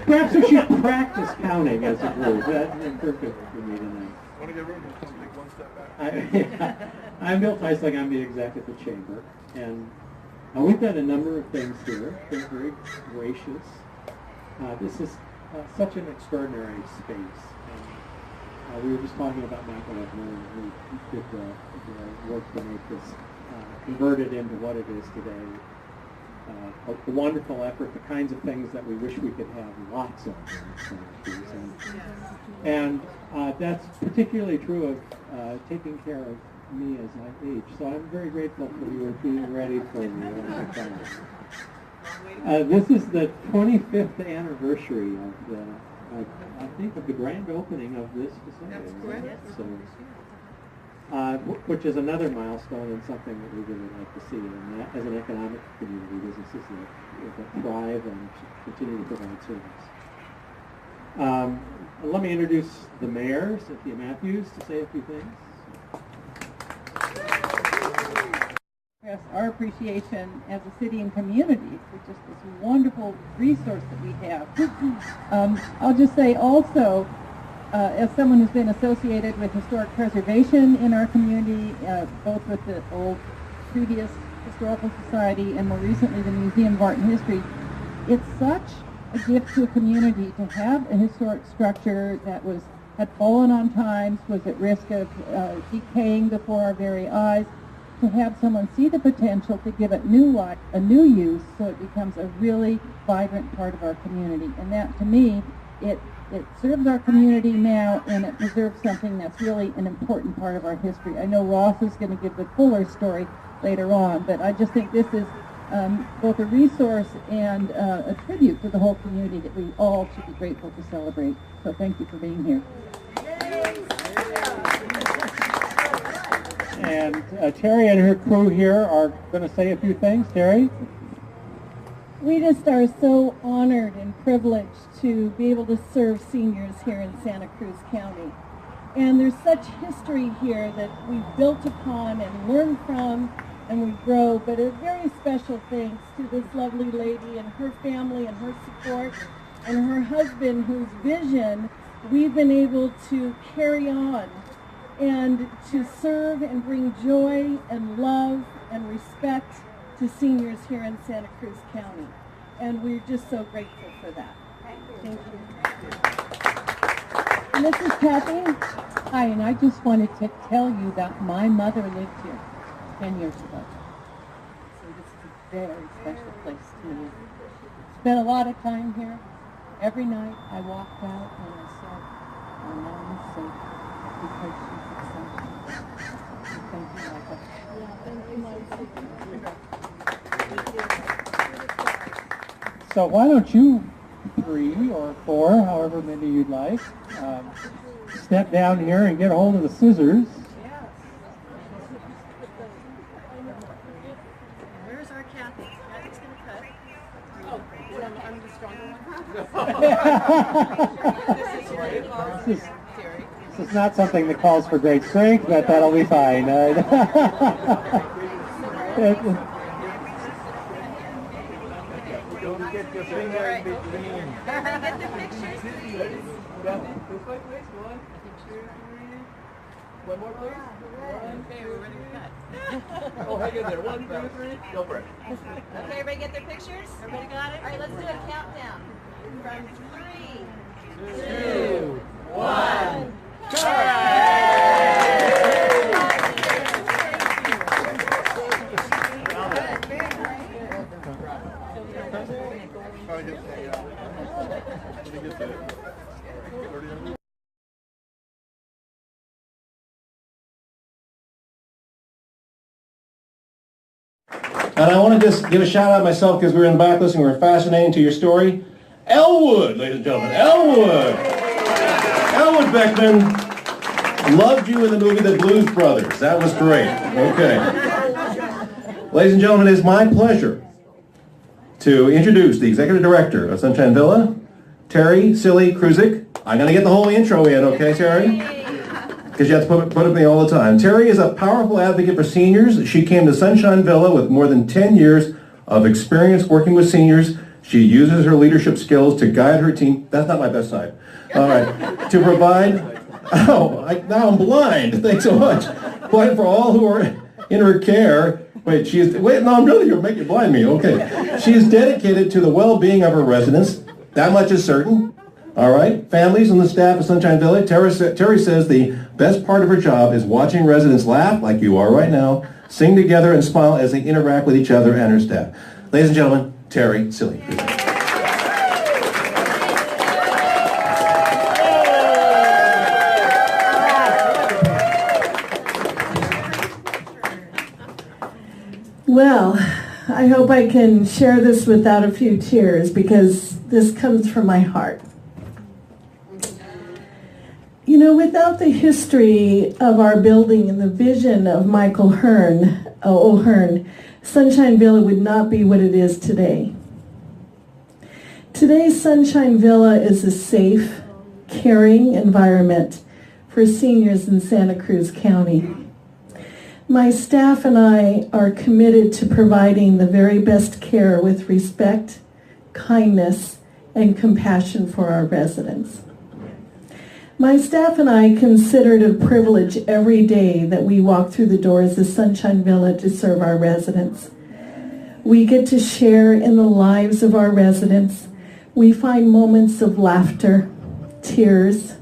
Perhaps we should practice counting as a group. That's imperfect for me tonight. Want to get room? Just take one step back. I'm Bill Teisling. I'm the executive chamber, and we've done a number of things here. They're very gracious. This is such an extraordinary space. And, we were just talking about Michael Edmund, who did the work to make this converted into what it is today. A wonderful effort, the kinds of things that we wish we could have lots of in Santa Cruz. And that's particularly true of taking care of me as I age. So I'm very grateful for you being ready for me. This is the 25th anniversary of the, I think, of the grand opening of this facility. That's correct. So, which is another milestone and something that we really like to see. And that, as an economic community, businesses that thrive and continue to provide service. Let me introduce the mayor, Cynthia Matthews, to say a few things. Express our appreciation as a city and community for just this wonderful resource that we have. I'll just say also, as someone who's been associated with historic preservation in our community, both with the old previous historical society and more recently the Museum of Art and History, it's such a gift to a community to have a historic structure that had fallen on times, was at risk of decaying before our very eyes, to have someone see the potential to give it new life, a new use, so it becomes a really vibrant part of our community. And that, to me, it serves our community now, and it preserves something that's really an important part of our history. I know Ross is going to give the fuller story later on, but I just think this is both a resource and a tribute to the whole community that we all should be grateful to celebrate. So thank you for being here. And Terry and her crew here are going to say a few things. Terry? We just are so honored and privileged to be able to serve seniors here in Santa Cruz County. And there's such history here that we've built upon and learned from, and we grow. But a very special thanks to this lovely lady and her family and her support, and her husband, whose vision we've been able to carry on and to serve and bring joy and love and respect to seniors here in Santa Cruz County. And we're just so grateful for that. Thank you. And this is Kathy. Hi, and I just wanted to tell you that my mother lived here 10 years ago. So this is a very special place to me. Spent a lot of time here. Every night I walked out and I said, my mom is safe because she's excited. So thank you, Michael. So why don't you 3 or 4, however many you'd like, step down here and get a hold of the scissors. Where's our Kathy? Kathy's going to cut. Oh, I'm the stronger one. This is not something that calls for great strength, but that'll be fine. Don't get your finger in between. Get the pictures, please. This way, please. 1, 2, 3. One more, please. Okay, we're ready to cut. Oh, hang in there. 1, 2, 3. Go for it. Okay, everybody get their pictures? Everybody got it? All right, let's do a countdown. From 3, 2, 1. And I want to just give a shout out myself because we were in the back listening. We were fascinating to your story. Elwood, ladies and gentlemen, Elwood. Elwood Beckman loved you in the movie The Blues Brothers. That was great. Okay. Ladies and gentlemen, it is my pleasure to introduce the executive director of Sunshine Villa, Terry Silly Kruzik. I'm going to get the whole intro in, okay, Terry? Because you have to put up with me all the time. Terry is a powerful advocate for seniors. She came to Sunshine Villa with more than 10 years of experience working with seniors. She uses her leadership skills to guide her team. That's not my best side. All right. To provide, now I'm blind. Thanks so much. Provide for all who are in her care. You're making blind me. Okay. She is dedicated to the well-being of her residents. That much is certain. All right. Families and the staff of Sunshine Villa. Terry says the best part of her job is watching residents laugh, like you are right now, sing together and smile as they interact with each other and her staff. Ladies and gentlemen, Terry Silly. Well, I hope I can share this without a few tears because this comes from my heart. You know, without the history of our building and the vision of Michael O'Hearn, Sunshine Villa would not be what it is today. Today's Sunshine Villa is a safe, caring environment for seniors in Santa Cruz County. My staff and I are committed to providing the very best care with respect, kindness, and compassion for our residents. My staff and I consider it a privilege every day that we walk through the doors of Sunshine Villa to serve our residents. We get to share in the lives of our residents. We find moments of laughter, tears,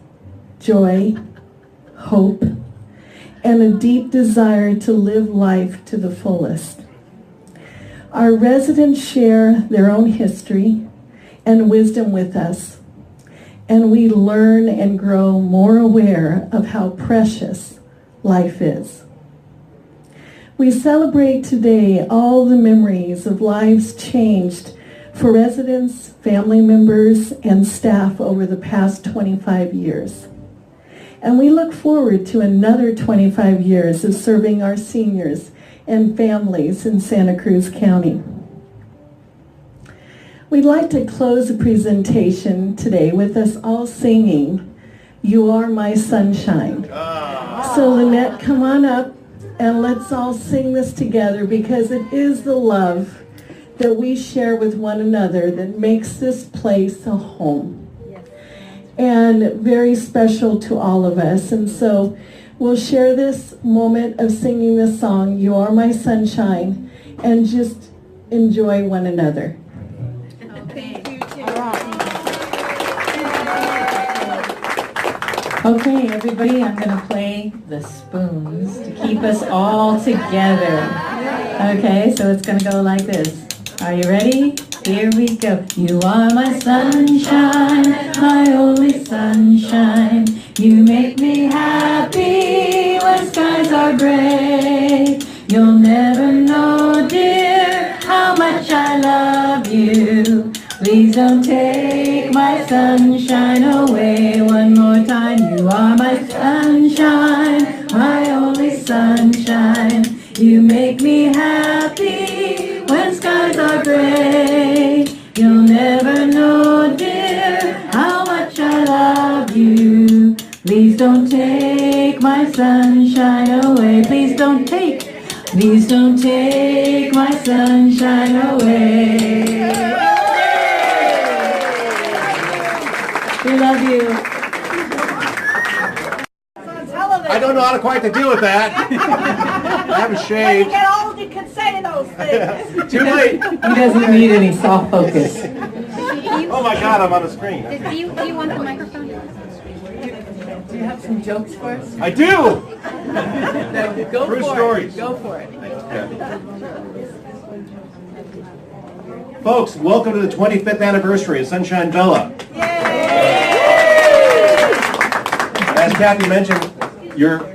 joy, hope, and a deep desire to live life to the fullest. Our residents share their own history and wisdom with us, and we learn and grow more aware of how precious life is. We celebrate today all the memories of lives changed for residents, family members, and staff over the past 25 years. And we look forward to another 25 years of serving our seniors and families in Santa Cruz County. We'd like to close the presentation today with us all singing, "You Are My Sunshine." So Lynette, come on up and let's all sing this together because it is the love that we share with one another that makes this place a home. And very special to all of us. And so we'll share this moment of singing this song, "You Are My Sunshine," and just enjoy one another. Thank you, Okay, everybody, I'm going to play the spoons to keep us all together. Okay, so it's going to go like this. Are you ready? Here we go. You are my sunshine, my only sunshine. You make me happy when skies are gray. You'll never know, dear, how much I love you. Please don't take my sunshine away. One more time. You are my sunshine, my only sunshine. You make me happy when skies are gray. You'll never know, dear, how much I love you. Please don't take my sunshine away. Please don't take my sunshine away. We love you. I don't know how to quite to deal with that. I haven't When you shaved. get old, you can say those things. Too late. He doesn't need any soft focus. Oh my God, I'm on the screen. Do you want the microphone? Do you have some jokes for us? I do. No, go True for stories. it. Go for it. Folks, welcome to the 25th anniversary of Sunshine Villa. As Kathy mentioned, your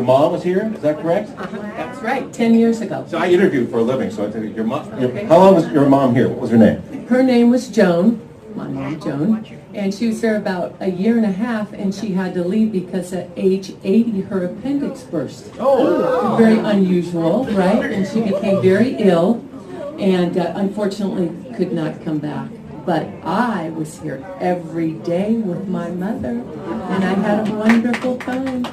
mom was here. Is that correct? That's right, 10 years ago. So I interviewed for a living. So I think your mom. How long was your mom here? What was her name? Her name was Joan, my mom Joan, and she was there about a year and a half, and she had to leave because at age 80 her appendix burst. Oh. Very unusual, right? And she became very ill and unfortunately could not come back. But I was here every day with my mother, and I had a wonderful time.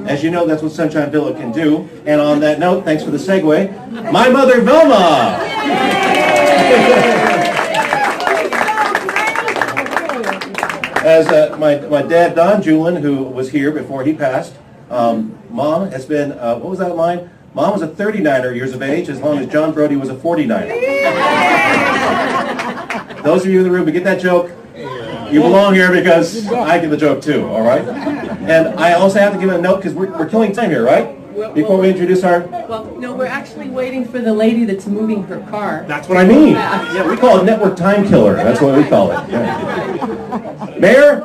As you know, that's what Sunshine Villa can do. And on that note, thanks for the segue. My mother, Vilma. As my dad, Don Julin, who was here before he passed, Mom has been, what was that line? Mom was a 39er years of age, as long as John Brody was a 49er. Those of you in the room who get that joke, you belong here because I get the joke too, all right? And I also have to give a note because we're killing time here, right? Before we introduce our... Well, no, we're actually waiting for the lady that's moving her car. That's what I mean. Yeah, we call it network time killer. That's what we call it. Yeah. Mayor,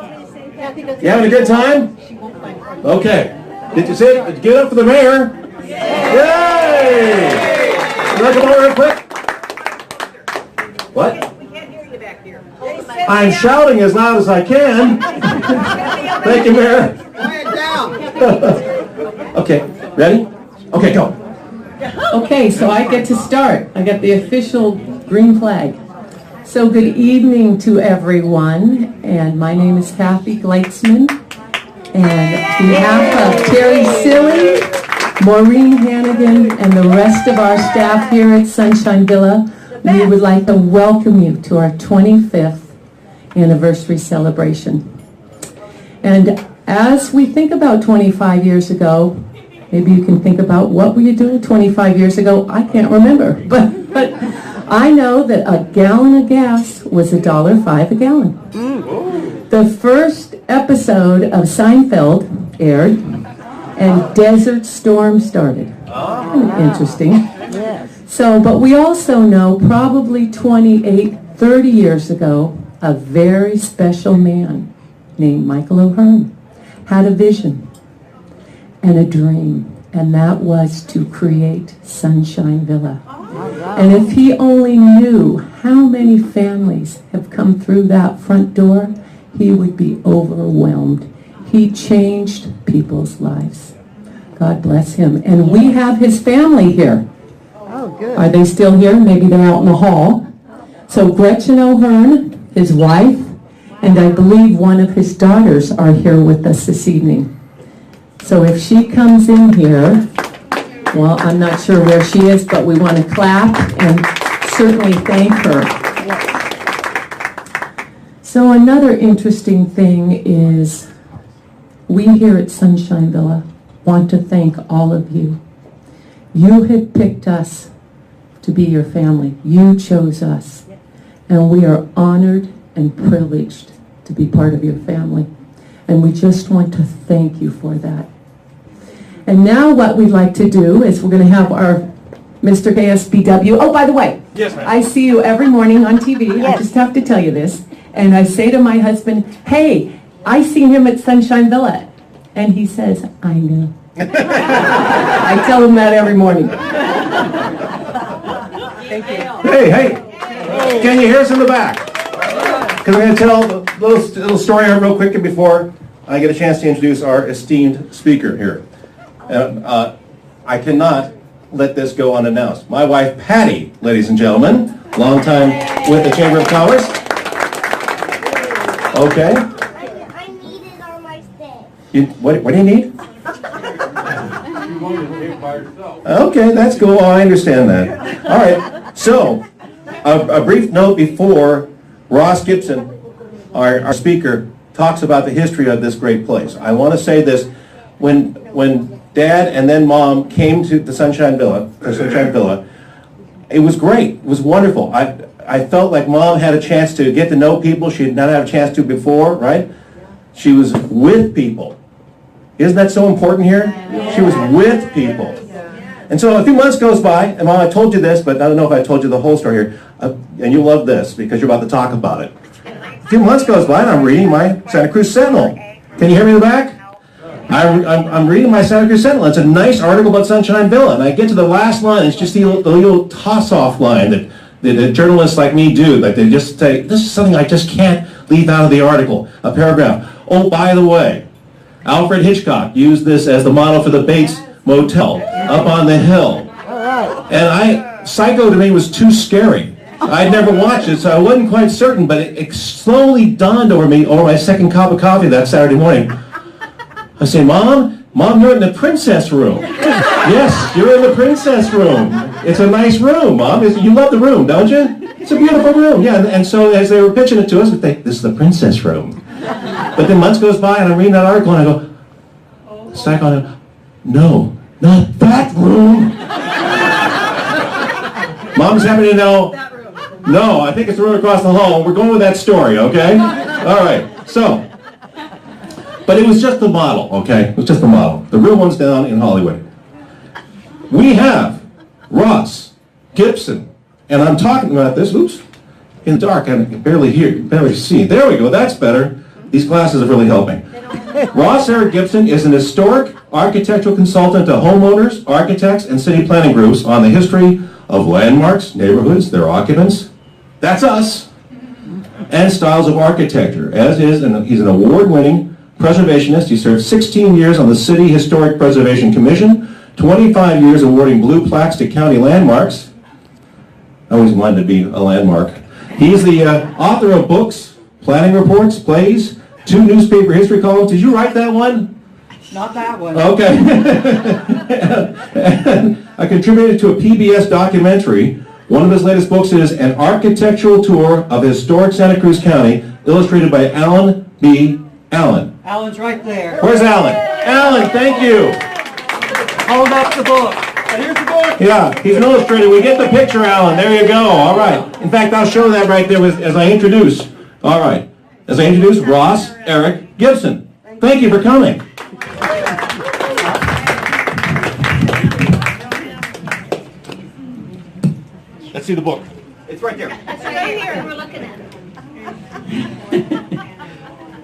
you having a good time? Okay. Did you sit? Did you give it up for the mayor? Yay! You want to come over real quick? What? We can't hear you back here. I'm shouting as loud as I can. Thank you, Mayor. Quiet down. Okay, ready? Okay, go. Okay, so I get to start. I get the official green flag. So good evening to everyone, and my name is Kathy Gleitzman, and on behalf of Terry Silly, Maureen Hannigan, and the rest of our staff here at Sunshine Villa, we would like to welcome you to our 25th anniversary celebration. And as we think about 25 years ago, maybe you can think about what were you doing 25 years ago? I can't remember, but I know that a gallon of gas was $1.05 a gallon. The first episode of Seinfeld aired, and Desert Storm started. Kind of interesting. Yes. So, but we also know probably 28, 30 years ago, a very special man named Michael O'Hearn had a vision and a dream, and that was to create Sunshine Villa. And if he only knew how many families have come through that front door, he would be overwhelmed. He changed people's lives. God bless him. And we have his family here. Oh, good. Are they still here? Maybe they're out in the hall. So Gretchen O'Hearn, his wife, and I believe one of his daughters are here with us this evening. So if she comes in here, well, I'm not sure where she is, but we want to clap and certainly thank her. So another interesting thing is we here at Sunshine Villa want to thank all of you. You have picked us to be your family. You chose us. And we are honored and privileged to be part of your family. And we just want to thank you for that. And now what we'd like to do is we're going to have our Mr. KSBW. Oh, by the way, Yes, ma'am. I see you every morning on TV. I just have to tell you this. And I say to my husband, hey, I seen him at Sunshine Villa. And he says, I knew. I tell him that every morning. Thank you. Hey, can you hear us in the back? Because I'm going to tell a little story here real quick before I get a chance to introduce our esteemed speaker here. I cannot let this go unannounced. My wife, Patty, ladies and gentlemen, long time with the Chamber of Commerce. Okay. I need it on my stay. What do you need? Okay, that's cool. Oh, I understand that. All right. So, a brief note before Ross Gibson, our speaker, talks about the history of this great place. I want to say this. When Dad and then Mom came to the Sunshine Villa, it was great. It was wonderful. I felt like Mom had a chance to get to know people she had not had a chance to before, right? She was with people. Isn't that so important here? She was with people. And so a few months goes by, and Mom, I told you this, but I don't know if I told you the whole story here, and you'll love this because you're about to talk about it. A few months goes by, and I'm reading my Santa Cruz Sentinel. Can you hear me in the back? I'm reading my Santa Cruz Sentinel. It's a nice article about Sunshine Villa, and I get to the last line. It's just the little toss-off line that the journalists like me do. Like they just say, this is something I just can't leave out of the article. A paragraph. Oh, by the way, Alfred Hitchcock used this as the model for the Bates Motel up on the hill. And Psycho to me was too scary. I'd never watched it, so I wasn't quite certain, but it slowly dawned over me over my second cup of coffee that Saturday morning. I say, Mom, you're in the princess room. Yes, you're in the princess room. It's a nice room, Mom. You love the room, don't you? It's a beautiful room, yeah. And so as they were pitching it to us, we think, this is the princess room. But then months goes by and I'm reading that article and I go, stack on it, no, not that room. Mom's happy to know, no, I think it's the room across the hall. We're going with that story, okay? All right, so, but it was just the model, okay? It was just the model. The real one's down in Hollywood. We have Ross, Gibson, and I'm talking about this, oops, in the dark, I can barely hear, barely see. There we go, that's better. These glasses are really helping. Ross Eric Gibson is an historic architectural consultant to homeowners, architects, and city planning groups on the history of landmarks, neighborhoods, their occupants. That's us. And styles of architecture, as is, and he's an award-winning preservationist. He served 16 years on the City Historic Preservation Commission, 25 years awarding blue plaques to county landmarks. I always wanted to be a landmark. He's the author of books, planning reports, plays, 2 newspaper history columns. Did you write that one? Not that one. Okay. And I contributed to a PBS documentary. One of his latest books is An Architectural Tour of Historic Santa Cruz County, illustrated by Alan B. Allen. Alan's right there. Where's Alan? Alan, thank you. Hold up the book. Here's the book. Yeah, he's an illustrator. We get the picture, Alan. There you go. All right. In fact, I'll show that right there as I introduce. All right. As I introduce Ross Eric Gibson. Thank you for coming. Let's see the book. It's right there. It's right here. We're looking at it.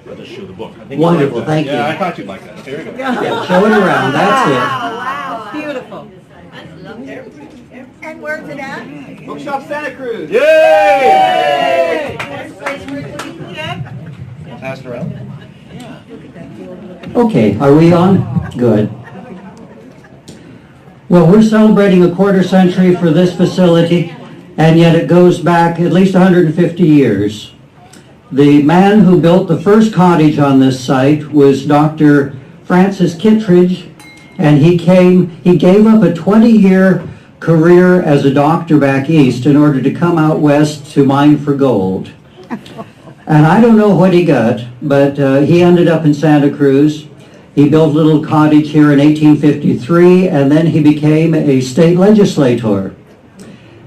Let us show the book. Wonderful, thank you. Yeah, I thought you'd like that. Here we go. Yeah, show it around, that's Wow, beautiful. And where's it at? Bookshop Santa Cruz. Yay! Pass it around. it. Okay, are we on? Good. Well, we're celebrating a quarter century for this facility, and yet it goes back at least 150 years. The man who built the first cottage on this site was Dr. Francis Kittredge, and he gave up a 20-year career as a doctor back east in order to come out west to mine for gold. And I don't know what he got, but he ended up in Santa Cruz. He built a little cottage here in 1853, and then he became a state legislator.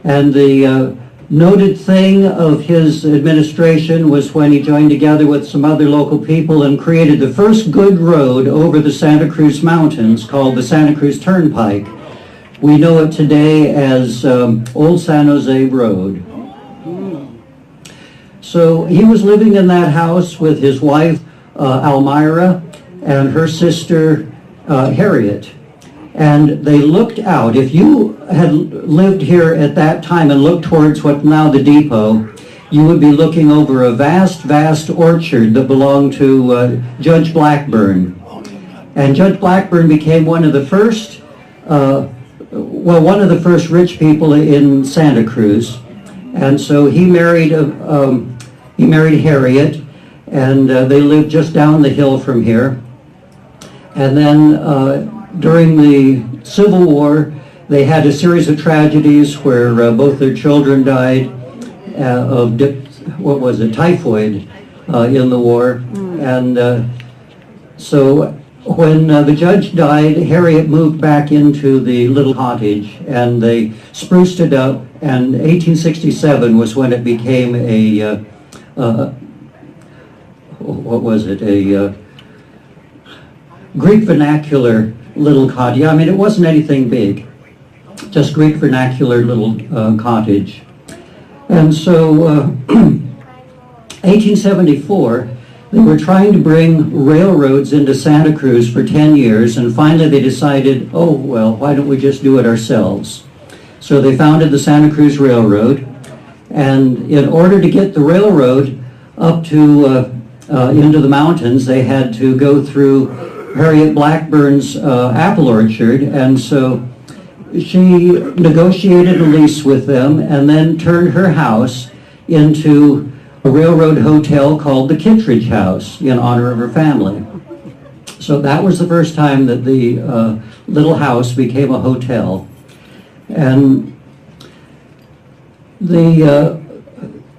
And the noted thing of his administration was when he joined together with some other local people and created the first good road over the Santa Cruz Mountains called the Santa Cruz Turnpike. We know it today as Old San Jose Road. So he was living in that house with his wife, Almira, and her sister, Harriet. And they looked out. If you had lived here at that time and looked towards what's now the depot, you would be looking over a vast, vast orchard that belonged to Judge Blackburn. And Judge Blackburn became one of the first, one of the first rich people in Santa Cruz. And so he married Harriet, and they lived just down the hill from here. And then during the Civil War, they had a series of tragedies where both their children died of typhoid in the war. And so when the judge died, Harriet moved back into the little cottage, and they spruced it up, and 1867 was when it became a Greek vernacular little cottage. I mean, it wasn't anything big, just Greek vernacular little cottage. And so 1874, they were trying to bring railroads into Santa Cruz for 10 years, and finally they decided, oh, well, why don't we just do it ourselves? So they founded the Santa Cruz Railroad, and in order to get the railroad up to into the mountains, they had to go through Harriet Blackburn's apple orchard, and so she negotiated a lease with them and then turned her house into a railroad hotel called the Kittredge House in honor of her family. So that was the first time that the little house became a hotel. And the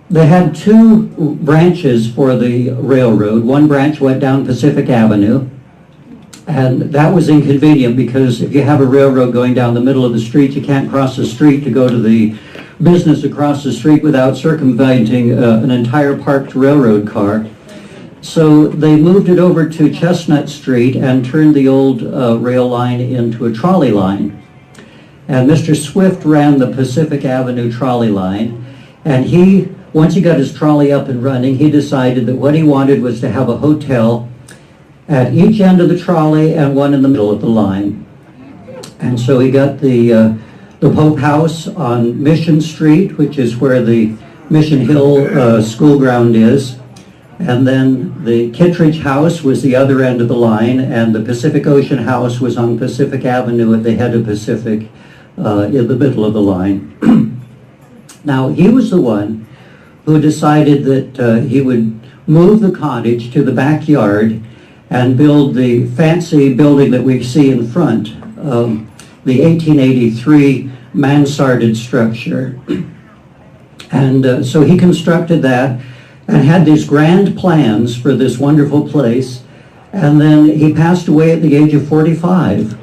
they had two branches for the railroad. One branch went down Pacific Avenue, and that was inconvenient because if you have a railroad going down the middle of the street, you can't cross the street to go to the business across the street without circumventing an entire parked railroad car. So they moved it over to Chestnut Street and turned the old rail line into a trolley line. And Mr. Swift ran the Pacific Avenue trolley line, and once he got his trolley up and running, he decided that what he wanted was to have a hotel at each end of the trolley and one in the middle of the line. And so he got the Pope House on Mission Street, which is where the Mission Hill school ground is. And then the Kittredge House was the other end of the line, and the Pacific Ocean House was on Pacific Avenue at the head of Pacific in the middle of the line. Now, he was the one who decided that he would move the cottage to the backyard and build the fancy building that we see in front, the 1883 mansarded structure. And so he constructed that and had these grand plans for this wonderful place, and then he passed away at the age of 45.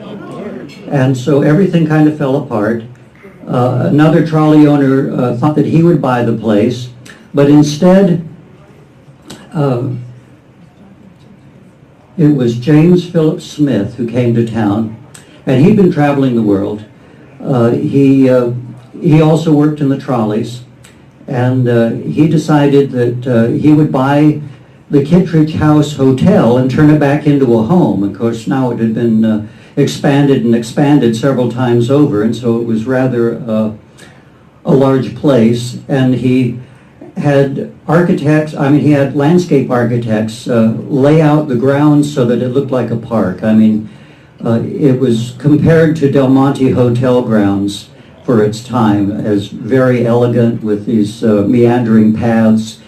And so everything kind of fell apart. Another trolley owner thought that he would buy the place, but instead it was James Philip Smith who came to town, and he'd been traveling the world. He also worked in the trolleys, and he decided that he would buy the Kittredge House Hotel and turn it back into a home. Of course, now it had been expanded and expanded several times over, and so it was rather a large place. And he had he had landscape architects lay out the grounds so that it looked like a park. I mean, it was compared to Del Monte Hotel grounds for its time as very elegant with these meandering paths.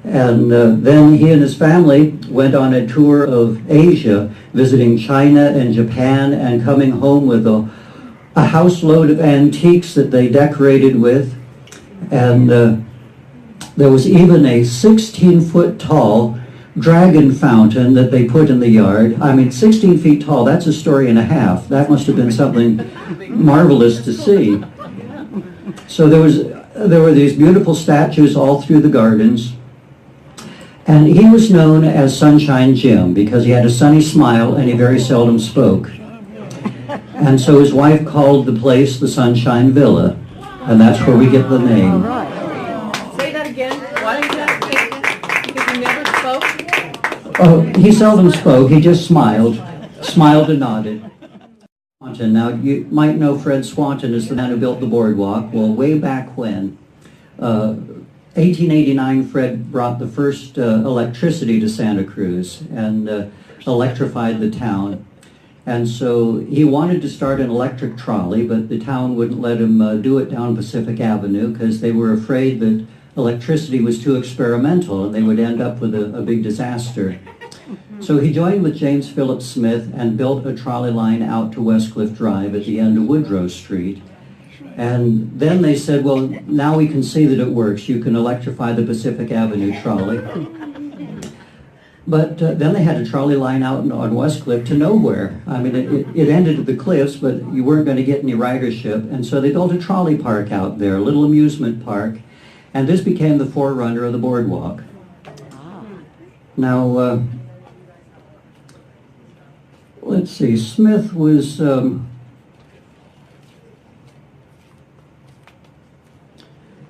And then he and his family went on a tour of Asia, visiting China and Japan, and coming home with a house load of antiques that they decorated with. And there was even a 16-foot tall dragon fountain that they put in the yard. I mean, 16 feet tall, that's a story and a half. That must have been something marvelous to see. So there were these beautiful statues all through the gardens. And he was known as Sunshine Jim because he had a sunny smile and he very seldom spoke. And so his wife called the place the Sunshine Villa, and that's where we get the name. Say that again. Why is that? Because he never spoke? Oh, he seldom spoke. He just smiled and nodded. Now, you might know Fred Swanton is the man who built the boardwalk. Well, way back when, 1889, Fred brought the first electricity to Santa Cruz and electrified the town. And so he wanted to start an electric trolley, but the town wouldn't let him do it down Pacific Avenue because they were afraid that electricity was too experimental and they would end up with a big disaster. So he joined with James Philip Smith and built a trolley line out to Westcliff Drive at the end of Woodrow Street. And then they said, well, now we can see that it works. You can electrify the Pacific Avenue trolley. But then they had a trolley line out on Westcliff to nowhere. I mean, it ended at the cliffs, but you weren't going to get any ridership. And so they built a trolley park out there, a little amusement park. And this became the forerunner of the boardwalk. Now, let's see, Smith was...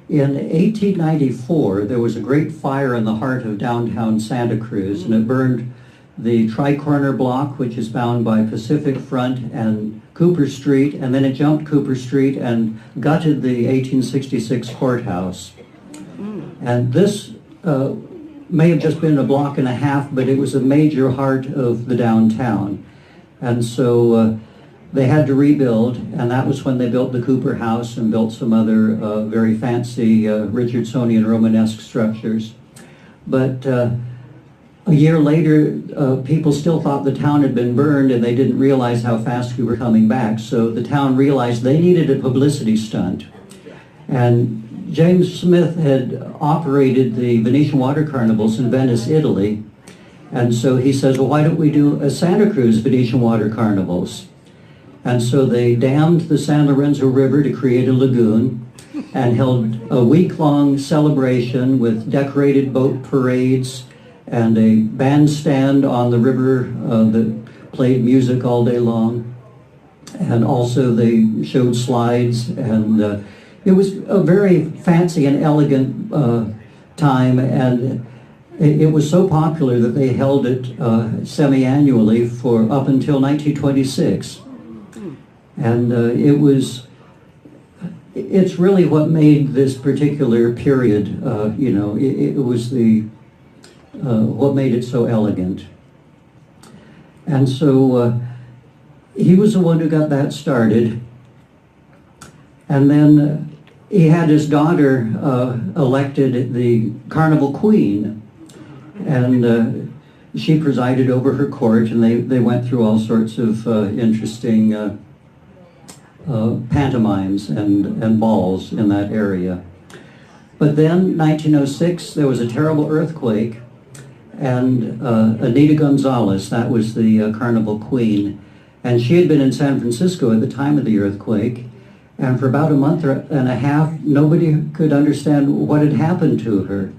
In 1894, there was a great fire in the heart of downtown Santa Cruz, and it burned the Tri-Corner block, which is bound by Pacific Front and Cooper Street, and then it jumped Cooper Street and gutted the 1866 courthouse. And this may have just been a block and a half, but it was a major heart of the downtown. And so they had to rebuild, and that was when they built the Cooper House and built some other very fancy Richardsonian Romanesque structures. But a year later, people still thought the town had been burned, and they didn't realize how fast we were coming back. So the town realized they needed a publicity stunt. And James Smith had operated the Venetian water carnivals in Venice, Italy. And so he says, well, why don't we do a Santa Cruz Venetian water carnivals? And so they dammed the San Lorenzo River to create a lagoon and held a week-long celebration with decorated boat parades and a bandstand on the river that played music all day long. And also they showed slides, and it was a very fancy and elegant time, and it was so popular that they held it semi-annually for up until 1926. And it's really what made this particular period, it was what made it so elegant. And so he was the one who got that started. And then he had his daughter elected the Carnival Queen, and she presided over her court, and they went through all sorts of interesting pantomimes and balls in that area. But then, 1906, there was a terrible earthquake, and Anita Gonzalez, that was the Carnival Queen, and she had been in San Francisco at the time of the earthquake, and for about a month and a half, nobody could understand what had happened to her.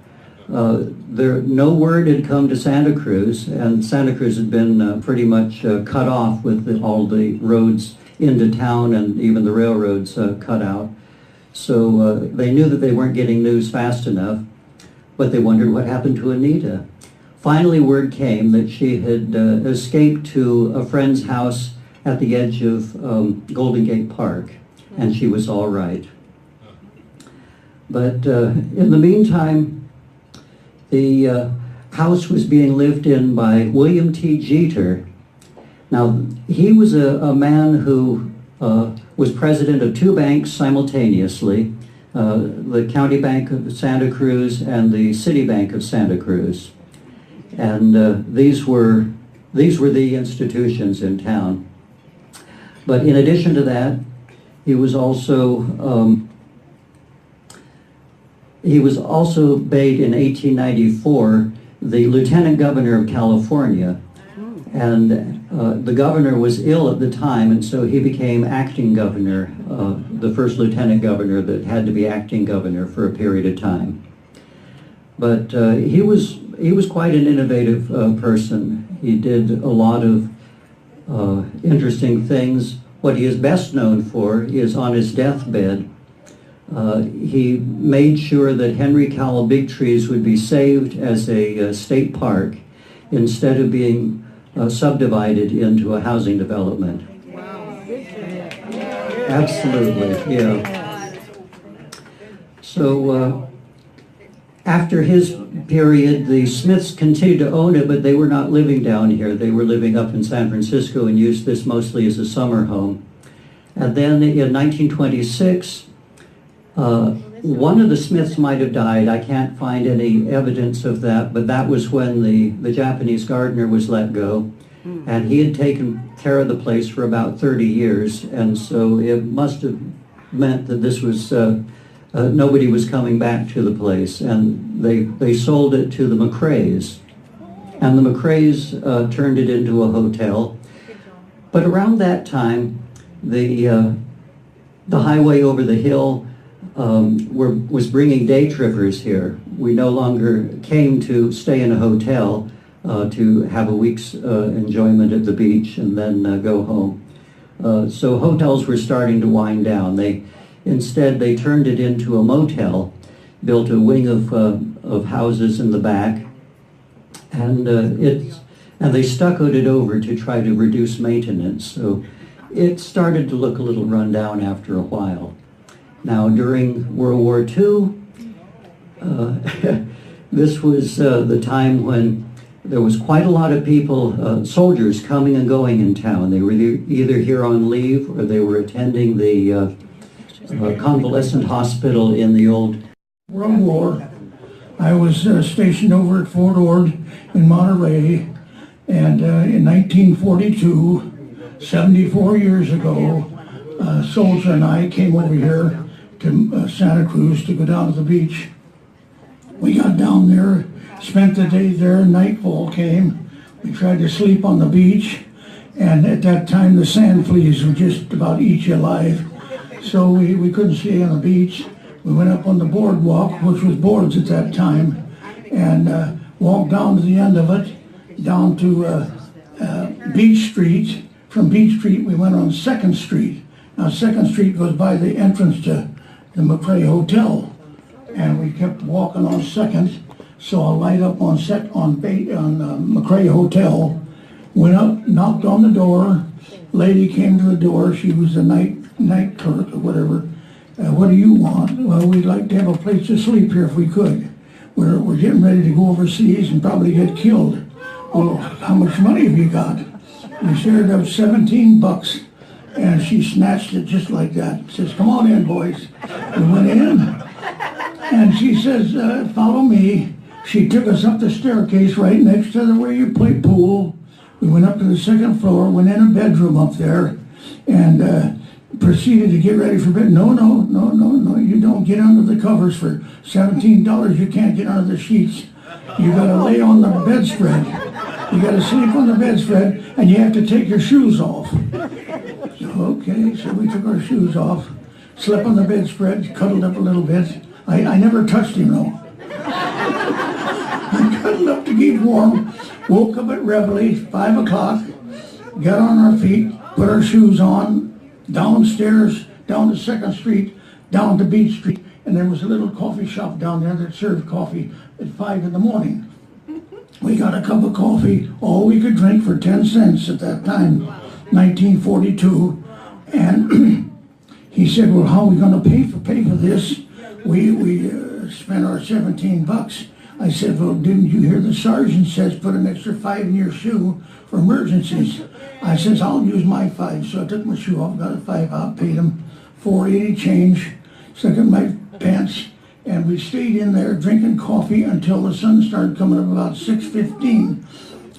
No word had come to Santa Cruz, and Santa Cruz had been pretty much cut off with all the roads into town and even the railroads cut out. So they knew that they weren't getting news fast enough, but they wondered what happened to Anita. Finally, word came that she had escaped to a friend's house at the edge of Golden Gate Park, and she was all right. But in the meantime, the house was being lived in by William T. Jeter. Now, he was a man who was president of two banks simultaneously, the County Bank of Santa Cruz and the City Bank of Santa Cruz. And these were the institutions in town. But in addition to that, he was also made in 1894 the Lieutenant Governor of California. And the governor was ill at the time, and so he became acting governor, the first lieutenant governor that had to be acting governor for a period of time. But he was quite an innovative person. He did a lot of interesting things. What he is best known for is on his deathbed, he made sure that Henry Cowell Big Trees would be saved as a state park instead of being subdivided into a housing development. Wow. Absolutely, yeah. So after his period, the Smiths continued to own it, but they were not living down here. They were living up in San Francisco and used this mostly as a summer home. And then in 1926, one of the Smiths might have died. I can't find any evidence of that, but that was when the Japanese gardener was let go. And he had taken care of the place for about 30 years, and so it must have meant that this was, nobody was coming back to the place, and they sold it to the McRaes. And the McRaes turned it into a hotel. But around that time, the highway over the hill was bringing day trippers here. We no longer came to stay in a hotel to have a week's enjoyment at the beach and then go home. So hotels were starting to wind down. Instead, they turned it into a motel, built a wing of houses in the back, and they stuccoed it over to try to reduce maintenance. So it started to look a little run down after a while. Now, during World War II, this was the time when there was quite a lot of people, soldiers coming and going in town. They were either here on leave or they were attending the convalescent hospital in the old World War. I was stationed over at Fort Ord in Monterey, and in 1942, 74 years ago, a soldier and I came over here to Santa Cruz to go down to the beach. We got down there, spent the day there, nightfall came. We tried to sleep on the beach, and at that time the sand fleas would just about eat you alive. So we couldn't stay on the beach. We went up on the boardwalk, which was boards at that time, and walked down to the end of it, down to Beach Street. From Beach Street we went on 2nd Street. Now 2nd Street goes by the entrance to the McRae Hotel, and we kept walking on 2nd. Saw a light up on McRae Hotel. Went up, knocked on the door. Lady came to the door. She was the night clerk or whatever. What do you want? Well, we'd like to have a place to sleep here if we could. We're getting ready to go overseas and probably get killed. Well, how much money have you got? We shared up $17, and she snatched it just like that. Says, come on in, boys. We went in, and she says, follow me. She took us up the staircase right next to where you play pool. We went up to the 2nd floor, went in a bedroom up there, and proceeded to get ready for bed. No, you don't get under the covers for $17. You can't get under the sheets. You gotta lay on the bedspread. You gotta sleep on the bedspread, and you have to take your shoes off. So, okay, so we took our shoes off, slept on the bedspread, cuddled up a little bit. I never touched him though. I cuddled up to keep warm, woke up at reveille, 5 o'clock, got on our feet, put our shoes on, downstairs, down to 2nd Street, down to Beach Street, and there was a little coffee shop down there that served coffee at 5 in the morning. We got a cup of coffee, all we could drink for 10 cents at that time, 1942, and he said, well, how are we going to pay for this? We spent our $17. I said, well, didn't you hear the sergeant says put an extra 5 in your shoe for emergencies? I says, I'll use my 5. So I took my shoe off, got a 5 out, paid him $4.80 change, stuck in my pants, and we stayed in there drinking coffee until the sun started coming up about 6:15.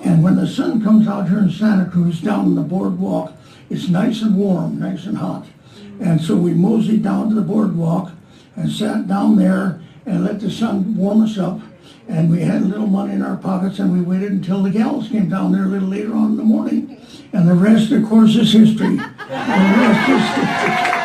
And when the sun comes out here in Santa Cruz, down on the boardwalk, it's nice and warm, nice and hot. And so we moseyed down to the boardwalk and sat down there and let the sun warm us up. And we had a little money in our pockets, and we waited until the gals came down there a little later on in the morning. And the rest, of course, is history. The rest is history.